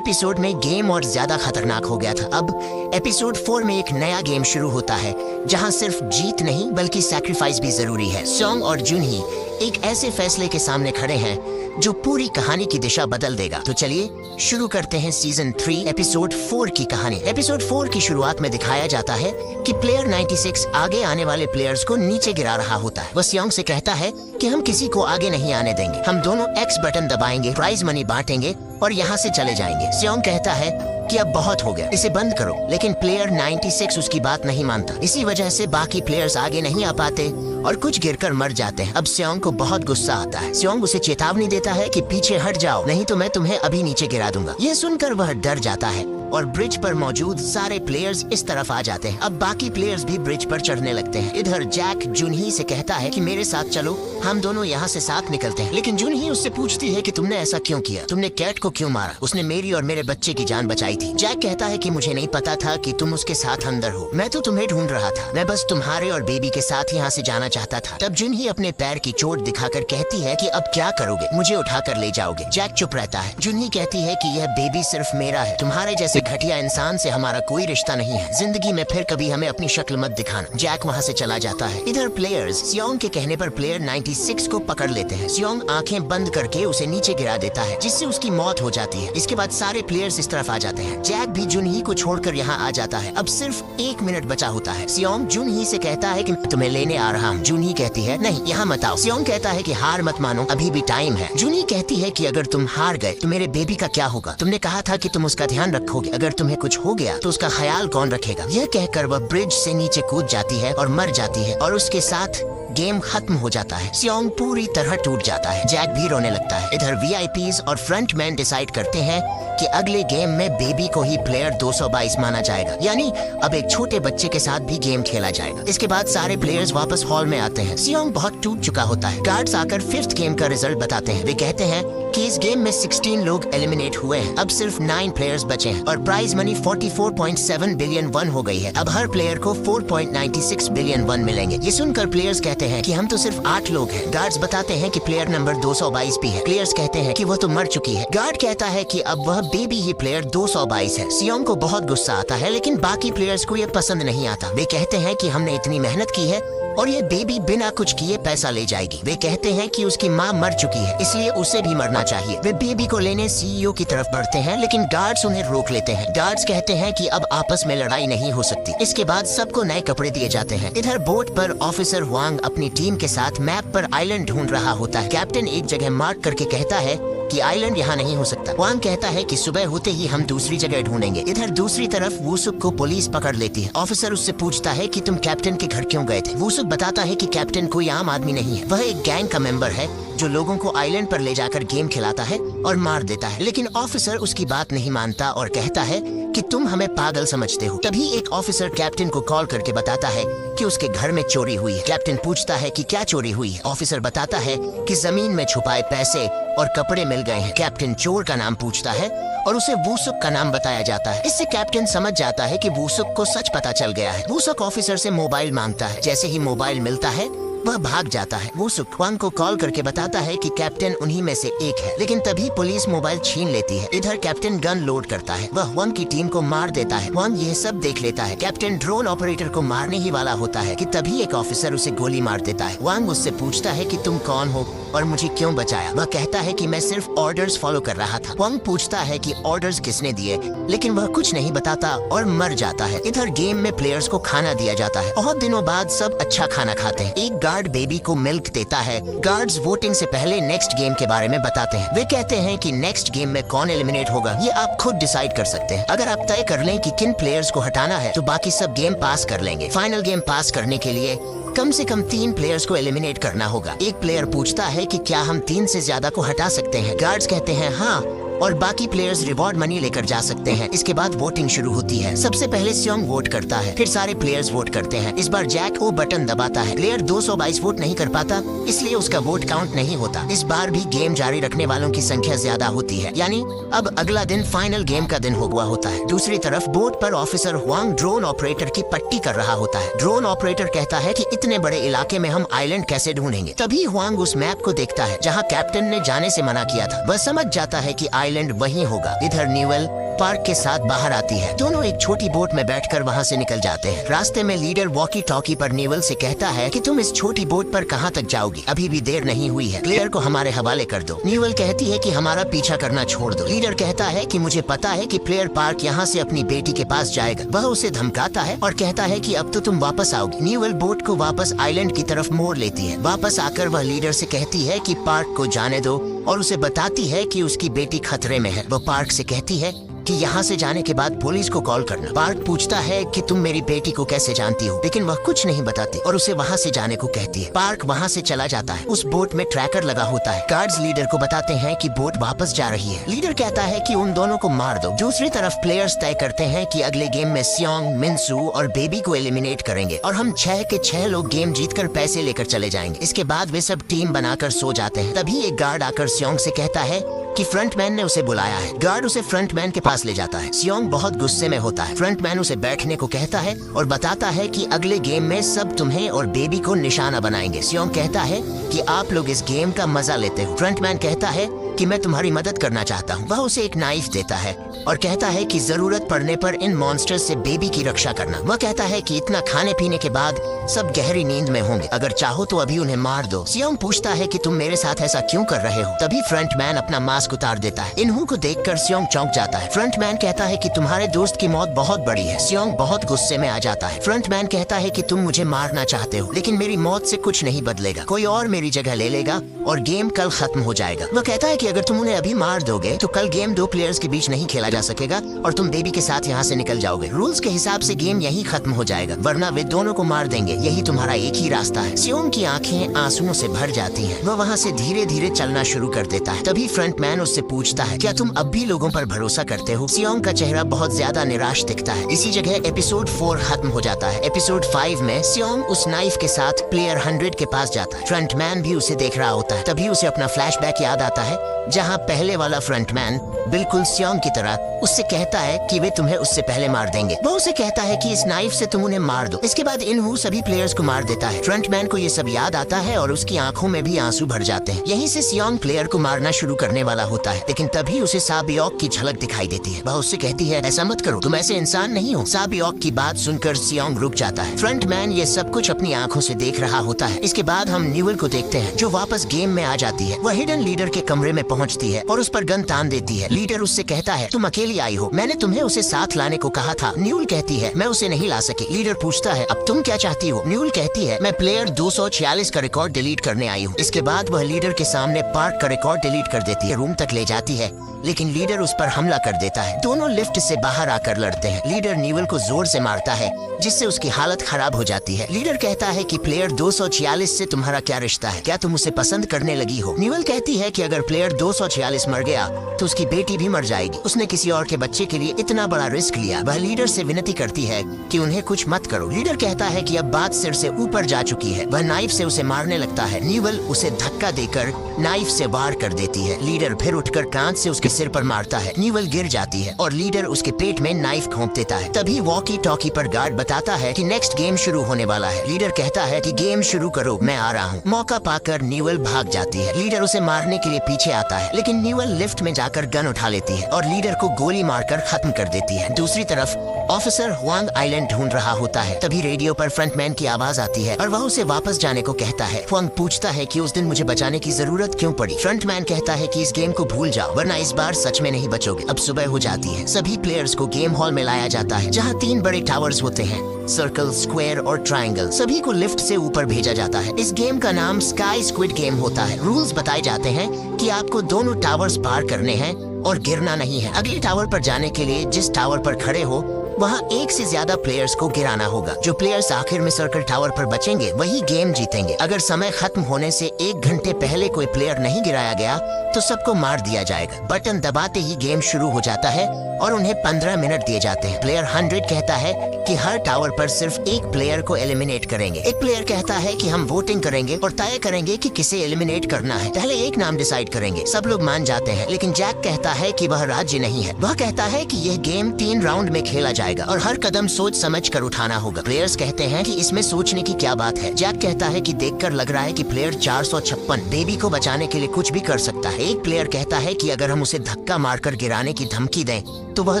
Episode में game और ज्यादा खतरनाक हो गया था। अब एपिसोड 4 में एक नया गेम शुरू होता है जहां सिर्फ जीत नहीं बल्कि सैक्रिफाइस भी जरूरी है। सोंग और जुनही एक ऐसे फैसले के सामने खड़े हैं जो पूरी कहानी की दिशा बदल देगा। तो चलिए शुरू करते हैं सीजन 3 एपिसोड 4 की कहानी। एपिसोड 4 की शुरुआत में दिखाया जाता है कि प्लेयर 96 आगे आने वाले प्लेयर्स को नीचे गिरा रहा होता है। वो सियोंग से कहता है कि हम किसी को आगे नहीं आने देंगे, हम दोनों एक्स बटन दबाएंगे, प्राइज मनी बांटेंगे और यहाँ से चले जाएंगे। सियोंग कहता है कि अब बहुत हो गया, इसे बंद करो, लेकिन प्लेयर 96 उसकी बात नहीं मानता। इसी वजह से बाकी प्लेयर्स आगे नहीं आ पाते और कुछ गिरकर मर जाते हैं। अब सियोंग को बहुत गुस्सा आता है। सियोंग उसे चेतावनी देता है कि पीछे हट जाओ, नहीं तो मैं तुम्हें अभी नीचे गिरा दूंगा। यह सुनकर वह डर जाता है और ब्रिज पर मौजूद सारे प्लेयर्स इस तरफ आ जाते हैं। अब बाकी प्लेयर्स भी ब्रिज पर चढ़ने लगते हैं। इधर जैक जुनही से कहता है कि मेरे साथ चलो, हम दोनों यहाँ से साथ निकलते हैं। लेकिन जुनही उससे पूछती है कि तुमने ऐसा क्यों किया, तुमने कैट को क्यों मारा, उसने मेरी और मेरे बच्चे की जान बचाई थी। जैक कहता है कि मुझे नहीं पता था कि तुम उसके साथ अंदर हो, मैं तो तुम्हें ढूंढ रहा था, मैं बस तुम्हारे और बेबी के साथ यहाँ से जाना चाहता था। तब जुनही अपने पैर की चोट दिखाकर कहती है कि अब क्या करोगे, मुझे उठाकर ले जाओगे। जैक चुप रहता है। जुनही कहती है कि यह बेबी सिर्फ मेरा है, तुम्हारे जैसे घटिया इंसान से हमारा कोई रिश्ता नहीं है, जिंदगी में फिर कभी हमें अपनी शक्ल मत दिखाना। जैक वहाँ से चला जाता है। इधर प्लेयर्स सियोंग के कहने पर प्लेयर 96 को पकड़ लेते हैं। सियोंग आंखें बंद करके उसे नीचे गिरा देता है, जिससे उसकी मौत हो जाती है। इसके बाद सारे प्लेयर्स इस तरफ आ जाते हैं। जैक भी जुनही को छोड़कर यहाँ आ जाता है। अब सिर्फ 1 मिनट बचा होता है। सियोंग जुनही से कहता है कि तुम्हें लेने आ रहा हूँ। जुनही कहती है नहीं, यहाँ मत आओ। सियोंग कहता है कि हार मत मानो, अभी भी टाइम है। जुनही कहती है कि अगर तुम हार गए तो मेरे बेबी का क्या होगा, तुमने कहा था कि तुम उसका ध्यान रखोगे, अगर तुम्हें कुछ हो गया तो उसका ख्याल कौन रखेगा। यह कहकर वह ब्रिज से नीचे कूद जाती है और मर जाती है और उसके साथ गेम खत्म हो जाता है। सियोंग पूरी तरह टूट जाता है। जैक भी रोने लगता है। इधर वीआईपीज और फ्रंटमैन डिसाइड करते हैं कि अगले गेम में बेबी को ही प्लेयर 222 माना जाएगा, यानी अब एक छोटे बच्चे के साथ भी गेम खेला जाएगा। इसके बाद सारे प्लेयर्स वापस हॉल में आते हैं। सियोंग बहुत टूट चुका होता है। गार्ड्स आकर 5th गेम का रिजल्ट बताते हैं। वे कहते हैं कि इस गेम में 16 लोग एलिमिनेट हुए हैं, अब सिर्फ 9 प्लेयर्स बचे हैं और प्राइज मनी 44.7 बिलियन वन हो गई है। अब हर प्लेयर को 4.96 बिलियन वन मिलेंगे। ये सुनकर प्लेयर्स कहते हैं कि हम तो सिर्फ 8 लोग हैं। गार्ड्स बताते हैं कि प्लेयर नंबर 222 भी है। प्लेयर्स कहते हैं कि वह तो मर चुकी है। गार्ड कहता है कि अब वह बेबी ही प्लेयर 222 है। सियोंग को बहुत गुस्सा आता है, लेकिन बाकी प्लेयर्स को यह पसंद नहीं आता। वे कहते हैं कि हमने इतनी मेहनत की है और ये बेबी बिना कुछ किए पैसा ले जाएगी। वे कहते हैं कि उसकी माँ मर चुकी है, इसलिए उसे भी मरना चाहिए। वे बेबी को लेने सीईओ की तरफ बढ़ते हैं, लेकिन गार्ड्स उन्हें रोक लेते हैं। गार्ड्स कहते हैं कि अब आपस में लड़ाई नहीं हो सकती। इसके बाद सबको नए कपड़े दिए जाते हैं। इधर बोट पर ऑफिसर हुआंग अपनी टीम के साथ मैप पर आइलैंड ढूंढ रहा होता है। कैप्टन एक जगह मार्क करके कहता है कि आइलैंड यहाँ नहीं हो सकता। वांग कहता है कि सुबह होते ही हम दूसरी जगह ढूंढेंगे। इधर दूसरी तरफ वूसुक को पुलिस पकड़ लेती है। ऑफिसर उससे पूछता है कि तुम कैप्टन के घर क्यों गए थे। वूसुक बताता है कि कैप्टन कोई आम आदमी नहीं है, वह एक गैंग का मेंबर है जो लोगों को आइलैंड पर ले जाकर गेम खिलाता है और मार देता है। लेकिन ऑफिसर उसकी बात नहीं मानता और कहता है कि तुम हमें पागल समझते हो। तभी एक ऑफिसर कैप्टन को कॉल करके बताता है कि उसके घर में चोरी हुई है। कैप्टन पूछता है कि क्या चोरी हुई है। ऑफिसर बताता है कि जमीन में छुपाए पैसे और कपड़े मिल गए हैं। कैप्टन चोर का नाम पूछता है और उसे वूसुक का नाम बताया जाता है। इससे कैप्टन समझ जाता है कि वूसुक को सच पता चल गया है। वूसुक ऑफिसर से मोबाइल मांगता है। जैसे ही मोबाइल मिलता है वह भाग जाता है। वूसुक वांग को कॉल करके बताता है कि कैप्टन उन्हीं में से एक है, लेकिन तभी पुलिस मोबाइल छीन लेती है। इधर कैप्टन गन लोड करता है। वह वांग की टीम को मार देता है। वांग यह सब देख लेता है। कैप्टन ड्रोन ऑपरेटर को मारने ही वाला होता है कि तभी एक ऑफिसर उसे गोली मार देता है। वांग उससे पूछता है कि तुम कौन हो और मुझे क्यों बचाया। वह कहता है कि मैं सिर्फ ऑर्डर्स फॉलो कर रहा था। वांग पूछता है कि ऑर्डर्स किसने दिए, लेकिन वह कुछ नहीं बताता और मर जाता है। इधर गेम में प्लेयर्स को खाना दिया जाता है। बहुत दिनों बाद सब अच्छा खाना खाते हैं। एक गार्ड बेबी को मिल्क देता है। गार्ड्स वोटिंग से पहले नेक्स्ट गेम के बारे में बताते हैं। वे कहते हैं कि नेक्स्ट गेम में कौन एलिमिनेट होगा ये आप खुद डिसाइड कर सकते हैं। अगर आप तय कर लें कि किन प्लेयर्स को हटाना है तो बाकी सब गेम पास कर लेंगे। फाइनल गेम पास करने के लिए कम से कम 3 प्लेयर्स को एलिमिनेट करना होगा। एक प्लेयर पूछता है कि क्या हम 3 से ज्यादा को हटा सकते हैं। गार्ड्स कहते हैं हाँ, और बाकी प्लेयर्स रिवॉर्ड मनी लेकर जा सकते हैं। इसके बाद वोटिंग शुरू होती है। सबसे पहले सियोंग वोट करता है, फिर सारे प्लेयर्स वोट करते हैं। इस बार जैक वो बटन दबाता है। प्लेयर 222 वोट नहीं कर पाता, इसलिए उसका वोट काउंट नहीं होता। इस बार भी गेम जारी रखने वालों की संख्या ज्यादा होती है, यानी अब अगला दिन फाइनल गेम का दिन हुआ होता है। दूसरी तरफ बोट पर ऑफिसर हुआंग ड्रोन ऑपरेटर की पट्टी कर रहा होता है। ड्रोन ऑपरेटर कहता है कि इतने बड़े इलाके में हम आइलैंड कैसे ढूंढेंगे। तभी हुआंग उस मैप को देखता है जहाँ कैप्टन ने जाने से मना किया था। वह समझ जाता है कि आइलैंड वहीं होगा। इधर न्यूएल पार्क के साथ बाहर आती है। दोनों एक छोटी बोट में बैठकर वहाँ से निकल जाते हैं। रास्ते में लीडर वॉकी टॉकी पर न्यूएल से कहता है कि तुम इस छोटी बोट पर कहाँ तक जाओगी, अभी भी देर नहीं हुई है, प्लेयर को हमारे हवाले कर दो। न्यूएल कहती है कि हमारा पीछा करना छोड़ दो। लीडर कहता है कि मुझे पता है कि प्लेयर पार्क यहाँ से अपनी बेटी के पास जाएगा। वह उसे धमकाता है और कहता है कि अब तो तुम वापस आओगी। न्यूएल बोट को वापस आइलैंड की तरफ मोड़ लेती है। वापस आकर वह लीडर से कहती है कि पार्क को जाने दो और उसे बताती है कि उसकी बेटी खतरे में है। वह पार्क से कहती है कि यहाँ से जाने के बाद पुलिस को कॉल करना। पार्क पूछता है कि तुम मेरी बेटी को कैसे जानती हो, लेकिन वह कुछ नहीं बताती और उसे वहाँ से जाने को कहती है। पार्क वहाँ से चला जाता है। उस बोट में ट्रैकर लगा होता है। गार्ड्स लीडर को बताते हैं कि बोट वापस जा रही है। लीडर कहता है कि उन दोनों को मार दो। दूसरी तरफ प्लेयर्स तय करते हैं कि अगले गेम में सियोंग, मिनसू और बेबी को एलिमिनेट करेंगे और हम 6 के 6 लोग गेम जीतकर पैसे लेकर चले जाएंगे। इसके बाद वे सब टीम बनाकर सो जाते हैं। तभी एक गार्ड आकर सियोंग से कहता है कि फ्रंटमैन ने उसे बुलाया है। गार्ड उसे फ्रंटमैन के पास ले जाता है। सियोंग बहुत गुस्से में होता है। फ्रंटमैन उसे बैठने को कहता है और बताता है कि अगले गेम में सब तुम्हें और बेबी को निशाना बनाएंगे। सियोंग कहता है कि आप लोग इस गेम का मजा लेते हो। फ्रंटमैन कहता है कि मैं तुम्हारी मदद करना चाहता हूँ। वह उसे एक नाइफ देता है और कहता है कि जरूरत पड़ने पर इन मॉन्स्टर्स से बेबी की रक्षा करना। वह कहता है कि इतना खाने पीने के बाद सब गहरी नींद में होंगे, अगर चाहो तो अभी उन्हें मार दो। सियोंग पूछता है कि तुम मेरे साथ ऐसा क्यों कर रहे हो। तभी फ्रंटमैन अपना मास्क उतार देता है। इन्हू को देखकर सियोंग चौंक जाता है। फ्रंटमैन कहता है कि तुम्हारे दोस्त की मौत बहुत बड़ी है। सियोंग बहुत गुस्से में आ जाता है। फ्रंटमैन कहता है कि तुम मुझे मारना चाहते हो, लेकिन मेरी मौत से कुछ नहीं बदलेगा। कोई और मेरी जगह ले लेगा और गेम कल खत्म हो जाएगा। वह कहता है कि अगर तुम उन्हें अभी मार दोगे तो कल गेम 2 प्लेयर्स के बीच नहीं खेला जा सकेगा और तुम बेबी के साथ यहाँ से निकल जाओगे। रूल्स के हिसाब से गेम यही खत्म हो जाएगा, वरना वे दोनों को मार देंगे। यही तुम्हारा एक ही रास्ता है। सियोंग की आंखें आंसुओं से भर जाती हैं। वह वहाँ से धीरे धीरे चलना शुरू कर देता है। तभी फ्रंटमैन उससे पूछता है, क्या तुम अब भी लोगों पर भरोसा करते हो। सियोंग का चेहरा बहुत ज्यादा निराश दिखता है। इसी जगह एपिसोड 4 खत्म हो जाता है। एपिसोड 5 में सियोंग उस नाइफ के साथ प्लेयर 100 के पास जाता है। फ्रंटमैन भी उसे देख रहा होता है। तभी उसे अपना फ्लैशबैक याद आता है, जहाँ पहले वाला फ्रंटमैन बिल्कुल सियोंग की तरह उससे कहता है कि वे तुम्हें उससे पहले मार देंगे। वो उसे कहता है कि इस नाइफ से तुम उन्हें मार दो। इसके बाद इनहू सभी प्लेयर्स को मार देता है। फ्रंटमैन को ये सब याद आता है और उसकी आंखों में भी आंसू भर जाते हैं। यहीं से सियोंग प्लेयर को मारना शुरू करने वाला होता है, लेकिन तभी उसे साबियोक की झलक दिखाई देती है। वह उससे कहती है, ऐसा मत करो, तुम ऐसे इंसान नहीं हो। साबियोक की बात सुनकर सियोंग रुक जाता है। फ्रंटमैन ये सब कुछ अपनी आंखों से देख रहा होता है। इसके बाद हम न्यूएल को देखते हैं, जो वापस गेम में आ जाती है। वह हिडन लीडर के कमरे में पहुंचती है और उस पर गन तान देती है। लीडर उससे कहता है, तुम अकेली आई हो, मैंने तुम्हें उसे साथ लाने को कहा था। न्यूएल कहती है, मैं उसे नहीं ला सकी। लीडर पूछता है, अब तुम क्या चाहती हो। न्यूएल कहती है, मैं प्लेयर 246 का रिकॉर्ड डिलीट करने आई हूँ। इसके बाद वह लीडर के सामने पार्क का रिकॉर्ड डिलीट कर देती है। रूम तक ले जाती है, लेकिन लीडर उस पर हमला कर देता है। दोनों लिफ्ट से बाहर आकर लड़ते हैं। लीडर न्यूएल को जोर से मारता है, जिससे उसकी हालत खराब हो जाती है। लीडर कहता है कि प्लेयर 246 से तुम्हारा क्या रिश्ता है, क्या तुम उसे पसंद करने लगी हो। न्यूएल कहती है कि अगर प्लेयर 246 मर गया तो उसकी बेटी भी मर जाएगी। उसने किसी और के बच्चे के लिए इतना बड़ा रिस्क लिया। वह लीडर से विनती करती है कि उन्हें कुछ मत करो। लीडर कहता है कि अब बात सिर से ऊपर जा चुकी है। वह नाइफ से उसे मारने लगता है। न्यूएल उसे धक्का देकर नाइफ से वार कर देती है। लीडर फिर उठकर कांच से उसके सिर पर मारता है। न्यूएल गिर जाती है और लीडर उसके पेट में नाइफ घोंप देता है। तभी वॉकी टॉकी पर गार्ड बताता है कि नेक्स्ट गेम शुरू होने वाला है। लीडर कहता है कि गेम शुरू करो, मैं आ रहा हूँ। मौका पाकर न्यूएल भाग जाती है। लीडर उसे मारने के लिए पीछे आता है, लेकिन न्यूएल लिफ्ट में जाकर गन उठा लेती है और लीडर को गोली मारकर खत्म कर देती है। दूसरी तरफ ऑफिसर हुआंग आइलैंड ढूंढ रहा होता है। तभी रेडियो पर फ्रंटमैन की आवाज आती है और वह उसे वापस जाने को कहता है। हुआंग पूछता है कि उस दिन मुझे बचाने की जरूरत क्यों पड़ी। फ्रंटमैन कहता है कि इस गेम को भूल जाओ, वरना इस बार सच में नहीं बचोगे। अब सुबह हो जाती है। सभी प्लेयर्स को गेम हॉल में लाया जाता है, जहाँ 3 बड़े टावर्स होते हैं, सर्कल, स्क्वायर और ट्रायंगल। सभी को लिफ्ट से ऊपर भेजा जाता है। इस गेम का नाम स्काई स्क्विड गेम होता है। रूल्स बताए जाते हैं कि आपको दोनों टावर्स पार करने हैं और गिरना नहीं है। अगले टावर पर जाने के लिए जिस टावर पर खड़े हो वहाँ 1 से ज्यादा प्लेयर्स को गिराना होगा। जो प्लेयर्स आखिर में सर्कल टावर पर बचेंगे वही गेम जीतेंगे। अगर समय खत्म होने से 1 घंटे पहले कोई प्लेयर नहीं गिराया गया तो सबको मार दिया जाएगा। बटन दबाते ही गेम शुरू हो जाता है और उन्हें 15 मिनट दिए जाते हैं। प्लेयर 100 कहता है कि हर टावर पर सिर्फ 1 प्लेयर को एलिमिनेट करेंगे। एक प्लेयर कहता है कि हम वोटिंग करेंगे और तय करेंगे कि किसे एलिमिनेट करना है। पहले एक नाम डिसाइड करेंगे। सब लोग मान जाते हैं, लेकिन जैक कहता है कि वह राज्य नहीं है। वह कहता है कि यह गेम 3 राउंड में खेला जाएगा। आएगा और हर कदम सोच समझ कर उठाना होगा। प्लेयर्स कहते हैं कि इसमें सोचने की क्या बात है। जैक कहता है कि देखकर लग रहा है कि प्लेयर 456 बेबी को बचाने के लिए कुछ भी कर सकता है। एक प्लेयर कहता है कि अगर हम उसे धक्का मारकर गिराने की धमकी दें तो वह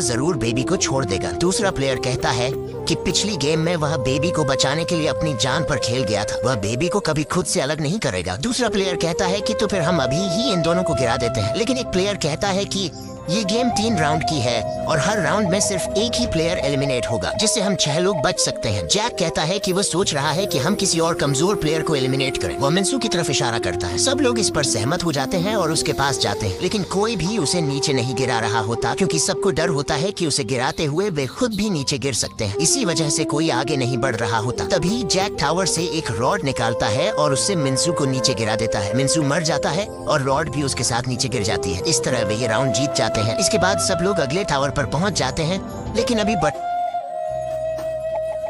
जरूर बेबी को छोड़ देगा। दूसरा प्लेयर कहता है कि पिछली गेम में वह बेबी को बचाने के लिए अपनी जान पर खेल गया था, वह बेबी को कभी खुद से अलग नहीं करेगा। दूसरा प्लेयर कहता है कि तो फिर हम अभी ही इन दोनों को गिरा देते हैं। लेकिन एक प्लेयर कहता है कि ये गेम 3 राउंड की है और हर राउंड में सिर्फ एक ही प्लेयर एलिमिनेट होगा, जिससे हम 6 लोग बच सकते हैं। जैक कहता है कि वो सोच रहा है कि हम किसी और कमजोर प्लेयर को एलिमिनेट करें। वो मिन्सू की तरफ इशारा करता है। सब लोग इस पर सहमत हो जाते हैं और उसके पास जाते हैं, लेकिन कोई भी उसे नीचे नहीं गिरा रहा होता, क्योंकि सबको डर होता है कि उसे गिराते हुए वे खुद भी नीचे गिर सकते हैं। इसी वजह से कोई आगे नहीं बढ़ रहा होता। तभी जैक टावर से एक रॉड निकालता है और उससे मिन्सू को नीचे गिरा देता है। मिन्सू मर जाता है और रॉड भी उसके साथ नीचे गिर जाती है। इस तरह वे ये राउंड जीत जाते हैं। इसके बाद सब लोग अगले टावर पर पहुंच जाते हैं, लेकिन अभी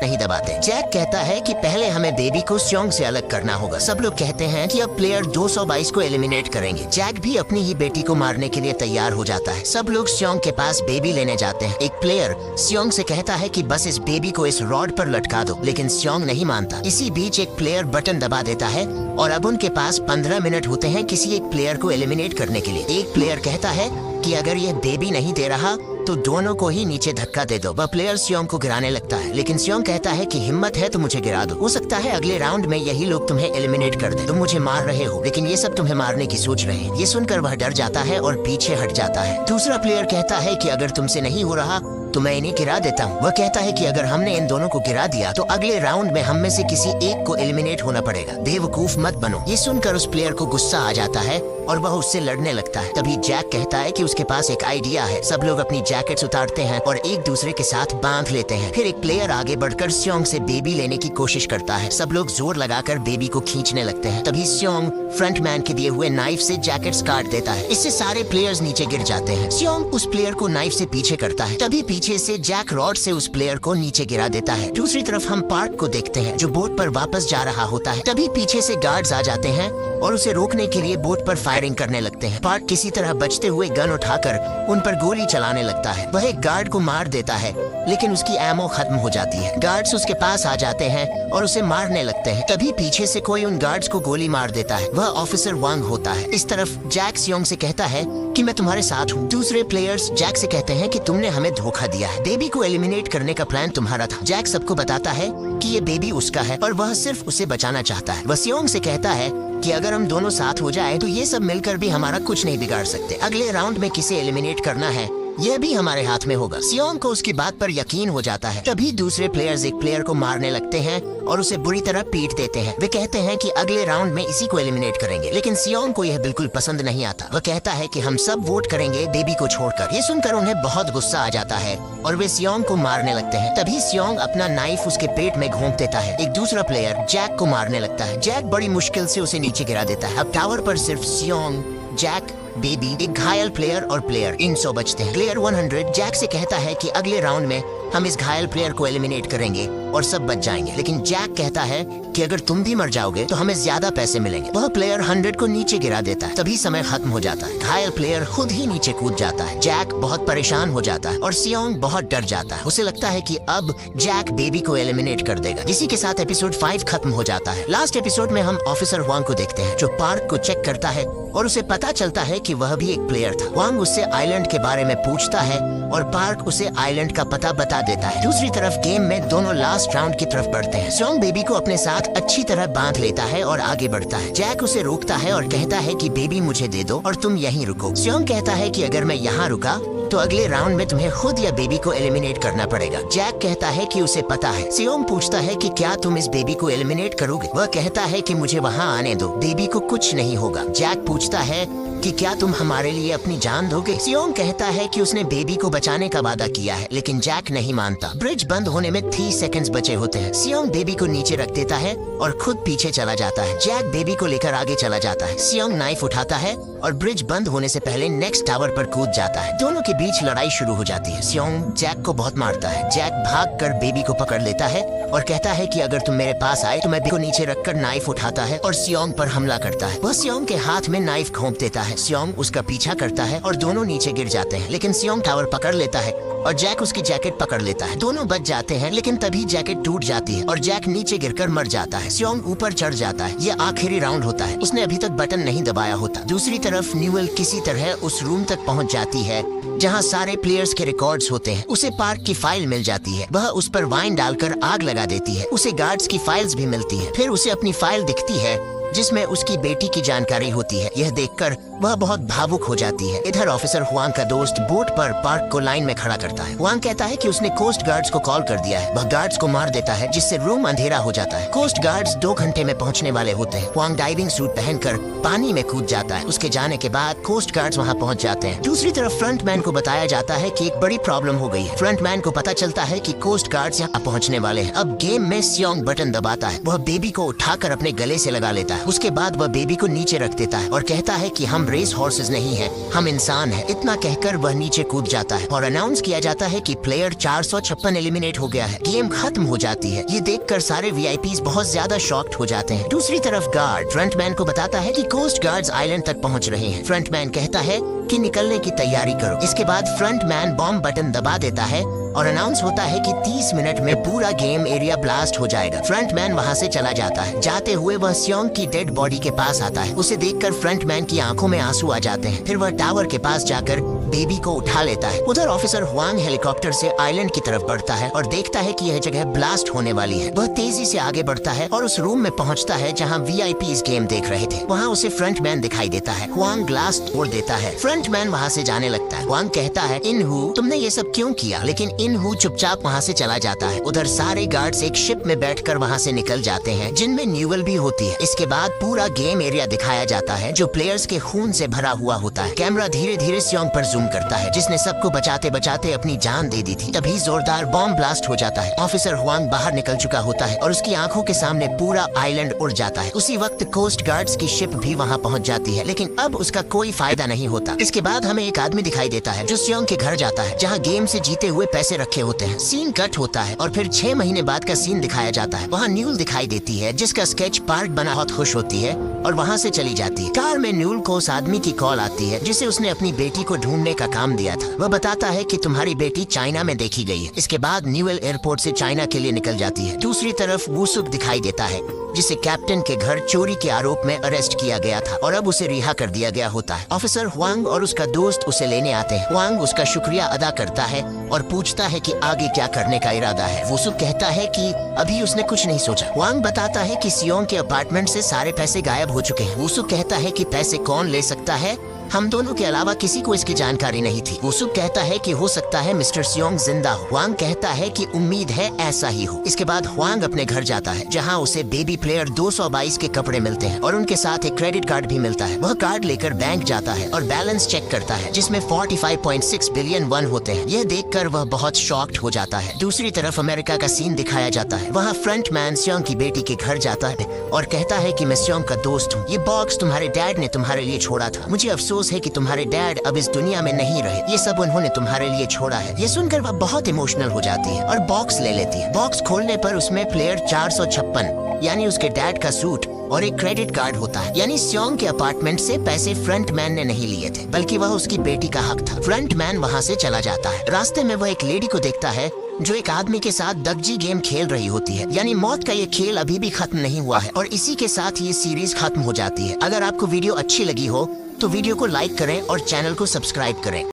नहीं दबाते। जैक कहता है कि पहले हमें बेबी को स्योंग से अलग करना होगा। सब लोग कहते हैं कि अब प्लेयर 222 को एलिमिनेट करेंगे। जैक भी अपनी ही बेटी को मारने के लिए तैयार हो जाता है। सब लोग स्योंग के पास बेबी लेने जाते हैं। एक प्लेयर स्योंग से कहता है कि बस इस बेबी को इस रॉड पर लटका दो, लेकिन स्योंग नहीं मानता। इसी बीच एक प्लेयर बटन दबा देता है और अब उनके पास 15 मिनट होते हैं किसी एक प्लेयर को एलिमिनेट करने के लिए। एक प्लेयर कहता है कि अगर ये बेबी नहीं दे रहा तो दोनों को ही नीचे धक्का दे दो। वह प्लेयर स्योंग को गिराने लगता है, लेकिन स्योंग कहता है कि हिम्मत है तो मुझे गिरा दो। हो सकता है अगले राउंड में यही लोग तुम्हें एलिमिनेट कर दे। तुम मुझे मार रहे हो, लेकिन ये सब तुम्हें मारने की सोच रहे हैं। ये सुनकर वह डर जाता है और पीछे हट जाता है। दूसरा प्लेयर कहता है कि अगर तुमसे नहीं हो रहा तो मैं इन्हें गिरा देता हूँ। वह कहता है कि अगर हमने इन दोनों को गिरा दिया तो अगले राउंड में हम में से किसी एक को एलिमिनेट होना पड़ेगा। बेवकूफ मत बनो। ये सुनकर उस प्लेयर को गुस्सा आ जाता है और वह उससे लड़ने लगता है। तभी जैक कहता है कि उसके पास एक आइडिया है। सब लोग अपनी जैकेट्स उतारते हैं और एक दूसरे के साथ बांध लेते हैं। फिर एक प्लेयर आगे बढ़कर स्योंग से बेबी लेने की कोशिश करता है। सब लोग जोर लगाकर बेबी को खींचने लगते हैं। तभी स्योंग फ्रंटमैन के दिए हुए नाइफ से जैकेट्स काट देता है। इससे सारे प्लेयर्स नीचे गिर जाते हैं। स्योंग उस प्लेयर को नाइफ से पीछे करता है। तभी पीछे से जैक रॉड से उस प्लेयर को नीचे गिरा देता है। दूसरी तरफ हम पार्क को देखते हैं जो बोट पर वापस जा रहा होता है। तभी पीछे से गार्ड्स आ जाते हैं और उसे रोकने के लिए बोट पर फायरिंग करने लगते हैं। पार्क किसी तरह बचते हुए गन उठाकर उन पर गोली चलाने लगता है। वह एक गार्ड को मार देता है, लेकिन उसकी एमो खत्म हो जाती है। गार्ड्स उसके पास आ जाते हैं और उसे मारने लगते हैं। तभी पीछे से कोई उन गार्ड्स को गोली मार देता है। वह ऑफिसर वांग होता है। इस तरफ जैक स्योंग से कहता है कि मैं तुम्हारे साथ हूँ। दूसरे प्लेयर्स जैक से कहते हैं कि तुमने हमें धोखा दिया है। बेबी को एलिमिनेट करने का प्लान तुम्हारा था। जैक सबको बताता है कि ये बेबी उसका है और वह सिर्फ उसे बचाना चाहता है। वह स्योंग से कहता है कि अगर हम दोनों साथ हो जाए तो ये सब मिलकर भी हमारा कुछ नहीं बिगाड़ सकते। अगले राउंड में किसे एलिमिनेट करना है यह भी हमारे हाथ में होगा। स्योंग को उसकी बात पर यकीन हो जाता है। तभी दूसरे प्लेयर्स एक प्लेयर को मारने लगते हैं और उसे बुरी तरह पीट देते हैं। वे कहते हैं कि अगले राउंड में इसी को एलिमिनेट करेंगे, लेकिन स्योंग को यह बिल्कुल पसंद नहीं आता। वह कहता है कि हम सब वोट करेंगे बेबी को छोड़कर। ये सुनकर उन्हें बहुत गुस्सा आ जाता है और वे स्योंग को मारने लगते हैं। तभी स्योंग अपना नाइफ उसके पेट में घोंप देता है। एक दूसरा प्लेयर जैक को मारने लगता है। जैक बड़ी मुश्किल से उसे नीचे गिरा देता है। अब टावर पर सिर्फ स्योंग, जैक, बेबी, एक घायल प्लेयर और प्लेयर इन 100 बचते हैं। प्लेयर 100 जैक से कहता है कि अगले राउंड में हम इस घायल प्लेयर को एलिमिनेट करेंगे और सब बच जाएंगे, लेकिन जैक कहता है कि अगर तुम भी मर जाओगे तो हमें ज्यादा पैसे मिलेंगे। वह प्लेयर 100 को नीचे गिरा देता है। तभी समय खत्म हो जाता है। घायल प्लेयर खुद ही नीचे कूद जाता है। जैक बहुत परेशान हो जाता है और स्योंग बहुत डर जाता है। उसे लगता है कि अब जैक बेबी को एलिमिनेट कर देगा। इसी के साथ एपिसोड 5 खत्म हो जाता है। लास्ट एपिसोड में हम ऑफिसर वांग को देखते हैं जो पार्क को चेक करता है और उसे पता चलता है कि वह भी एक प्लेयर था। वांग उससे आइलैंड के बारे में पूछता है और पार्क उसे आइलैंड का पता बता देता है। दूसरी तरफ गेम में दोनों लास्ट राउंड की तरफ बढ़ते हैं। स्योंग बेबी को अपने साथ अच्छी तरह बांध लेता है और आगे बढ़ता है। जैक उसे रोकता है और कहता है कि बेबी मुझे दे दो और तुम यहीं रुको। स्योंग कहता है कि अगर मैं यहाँ रुका तो अगले राउंड में तुम्हें खुद या बेबी को एलिमिनेट करना पड़ेगा। जैक कहता है कि उसे पता है। स्योंग पूछता है कि क्या तुम इस बेबी को एलिमिनेट करोगे। वह कहता है कि मुझे वहाँ आने दो, बेबी को कुछ नहीं होगा। जैक पूछता है कि क्या तुम हमारे लिए अपनी जान दोगे। स्योंग कहता है कि उसने बेबी को बचाने का वादा किया है, लेकिन जैक नहीं मानता। ब्रिज बंद होने में 30 सेकंड्स बचे होते हैं। स्योंग बेबी को नीचे रख देता है और खुद पीछे चला जाता है। जैक बेबी को लेकर आगे चला जाता है। स्योंग नाइफ उठाता है और ब्रिज बंद होने से पहले नेक्स्ट टावर पर कूद जाता है। दोनों के बीच लड़ाई शुरू हो जाती है। सियोंग जैक को बहुत मारता है। जैक भागकर बेबी को पकड़ लेता है और कहता है कि अगर तुम मेरे पास आए तो मैं बेबी को नीचे रखकर नाइफ उठाता है और सियोंग पर हमला करता है। वह सियोंग के हाथ में नाइफ घोंप देता है। सियोंग उसका पीछा करता है और दोनों नीचे गिर जाते हैं, लेकिन सियोंग टावर पकड़ लेता है और जैक उसकी जैकेट पकड़ लेता है। दोनों बच जाते हैं, लेकिन तभी जैकेट टूट जाती है और जैक नीचे गिरकर मर जाता है। सियोंग ऊपर चढ़ जाता है। ये आखिरी राउंड होता है। उसने अभी तक बटन नहीं दबाया होता। दूसरी तरफ न्यूएल किसी तरह उस रूम तक पहुंच जाती है जहां सारे प्लेयर्स के रिकॉर्ड्स होते हैं। उसे पार्क की फाइल मिल जाती है। वह उस पर वाइन डालकर आग लगा देती है। उसे गार्ड्स की फाइल्स भी मिलती है। फिर उसे अपनी फाइल दिखती है जिसमें उसकी बेटी की जानकारी होती है। यह देखकर वह बहुत भावुक हो जाती है। इधर ऑफिसर हुआंग का दोस्त बोट पर पार्क को लाइन में खड़ा करता है। हुआंग कहता है कि उसने कोस्ट गार्ड्स को कॉल कर दिया है। वह गार्ड्स को मार देता है, जिससे रूम अंधेरा हो जाता है। कोस्ट गार्ड्स 2 घंटे में पहुंचने वाले होते हैं। हुआंग डाइविंग सूट पहनकर पानी में कूद जाता है। उसके जाने के बाद कोस्ट गार्ड्स वहां पहुंच जाते हैं। दूसरी तरफ फ्रंटमैन को बताया जाता है कि एक बड़ी प्रॉब्लम हो गई है। फ्रंटमैन को पता चलता है कि कोस्ट गार्ड्स यहाँ पहुंचने वाले हैं। अब गेम में सियोंग बटन दबाता है। वह बेबी को उठाकर अपने गले से लगा लेता है। उसके बाद वह बेबी को नीचे रख देता है और कहता है कि हम रेस हॉर्सेस नहीं हैं, हम इंसान हैं। इतना कहकर वह नीचे कूद जाता है और अनाउंस किया जाता है कि प्लेयर 456 एलिमिनेट हो गया है। गेम खत्म हो जाती है। ये देखकर सारे वीआईपीज बहुत ज्यादा शॉक्ड हो जाते हैं। दूसरी तरफ गार्ड फ्रंटमैन को बताता है कि कोस्ट गार्ड्स आइलैंड तक पहुंच रहे हैं। फ्रंटमैन कहता है कि निकलने की तैयारी करो। इसके बाद फ्रंटमैन बॉम्ब बटन दबा देता है और अनाउंस होता है कि 30 मिनट में पूरा गेम एरिया ब्लास्ट हो जाएगा। फ्रंटमैन वहां से चला जाता है। जाते हुए वह सियोंग की डेड बॉडी के पास आता है। उसे देखकर फ्रंटमैन की आंखों में आंसू आ जाते हैं। फिर वह टावर के पास जाकर बेबी को उठा लेता है। उधर ऑफिसर हुआंग हेलीकॉप्टर से आइलैंड की तरफ बढ़ता है और देखता है कि यह जगह ब्लास्ट होने वाली है। वह तेजी से आगे बढ़ता है और उस रूम में पहुंचता है जहां वीआईपीज गेम देख रहे थे। वहां उसे फ्रंटमैन दिखाई देता है। हुआंग ग्लास तोड़ देता है। फ्रंटमैन वहां से जाने लगता है। हुआंग कहता है, इनहू तुमने ये सब क्यों किया? लेकिन इनहू चुपचाप वहां से चला जाता है। उधर सारे गार्ड्स एक शिप में बैठकर वहां से निकल जाते हैं, जिनमें न्यूएल भी होती है। इसके बाद पूरा गेम एरिया दिखाया जाता है जो प्लेयर्स के खून से भरा हुआ होता है। कैमरा धीरे धीरे सियोंग पर जूम करता है, जिसने सबको बचाते बचाते अपनी जान दे दी थी। तभी जोरदार बॉम्ब ब्लास्ट हो जाता है। ऑफिसर हुआंग बाहर निकल चुका होता है और उसकी आंखों के सामने पूरा आइलैंड उड़ जाता है। उसी वक्त कोस्ट गार्ड्स की शिप भी वहां पहुंच जाती है, लेकिन अब उसका कोई फायदा नहीं होता। इसके बाद हमें एक आदमी दिखाई देता है जो सियोंग के घर जाता है, जहाँ गेम से जीते हुए पैसे रखे होते हैं। सीन कट होता है और फिर 6 महीने बाद का सीन दिखाया जाता है। वहाँ न्यूल दिखाई देती है, जिसका स्केच पार्क बना बहुत खुश होती है और वहाँ से चली जाती है। कार में न्यूल को उस आदमी की कॉल आती है जिसे उसने अपनी बेटी को ढूंढने का काम दिया था। वह बताता है कि तुम्हारी बेटी चाइना में देखी गई है। इसके बाद न्यूएल एयरपोर्ट से चाइना के लिए निकल जाती है। दूसरी तरफ वुसुक दिखाई देता है, जिसे कैप्टन के घर चोरी के आरोप में अरेस्ट किया गया था और अब उसे रिहा कर दिया गया होता है। ऑफिसर हुआंग और उसका दोस्त उसे लेने आते हैं। हुआंग उसका शुक्रिया अदा करता है और पूछता है कि आगे क्या करने का इरादा है। वुसुक कहता है कि अभी उसने कुछ नहीं सोचा। हुआंग बताता है कि सियोंग के अपार्टमेंट से सारे पैसे गायब हो चुके हैं। वुसुक कहता है कि पैसे कौन ले सकता है, हम दोनों के अलावा किसी को इसकी जानकारी नहीं थी। वुसुक कहता है कि हो सकता है मिस्टर सियोंग जिंदा हो। हुआंग कहता है कि उम्मीद है ऐसा ही हो। इसके बाद हुआंग अपने घर जाता है, जहां उसे बेबी प्लेयर 222 के कपड़े मिलते हैं और उनके साथ एक क्रेडिट कार्ड भी मिलता है। वह कार्ड लेकर बैंक जाता है और बैलेंस चेक करता है, जिसमें 45.6 बिलियन वन होते हैं। यह देखकर वह बहुत शॉक्ड हो जाता है। दूसरी तरफ अमेरिका का सीन दिखाया जाता है। वहाँ फ्रंटमैन सियोंग की बेटी के घर जाता है और कहता है कि मैं सियोंग का दोस्त हूँ। ये बॉक्स तुम्हारे डैड ने तुम्हारे लिए छोड़ा था। मुझे अफसोस है कि तुम्हारे डैड अब इस दुनिया में नहीं रहे। ये सब उन्होंने तुम्हारे लिए छोड़ा है। ये सुनकर वह बहुत इमोशनल हो जाती है और बॉक्स ले लेती है। बॉक्स खोलने पर उसमें प्लेयर 456 यानी उसके डैड का सूट और एक क्रेडिट कार्ड होता है। यानी सियोंग के अपार्टमेंट से पैसे फ्रंटमैन ने नहीं लिए थे, बल्कि वह उसकी बेटी का हक था। फ्रंटमैन वहाँ से चला जाता है। रास्ते में वह एक लेडी को देखता है जो एक आदमी के साथ दगजी गेम खेल रही होती है। यानी मौत का ये खेल अभी भी खत्म नहीं हुआ है और इसी के साथ ये सीरीज खत्म हो जाती है। अगर आपको वीडियो अच्छी लगी हो तो वीडियो को लाइक करें और चैनल को सब्सक्राइब करें।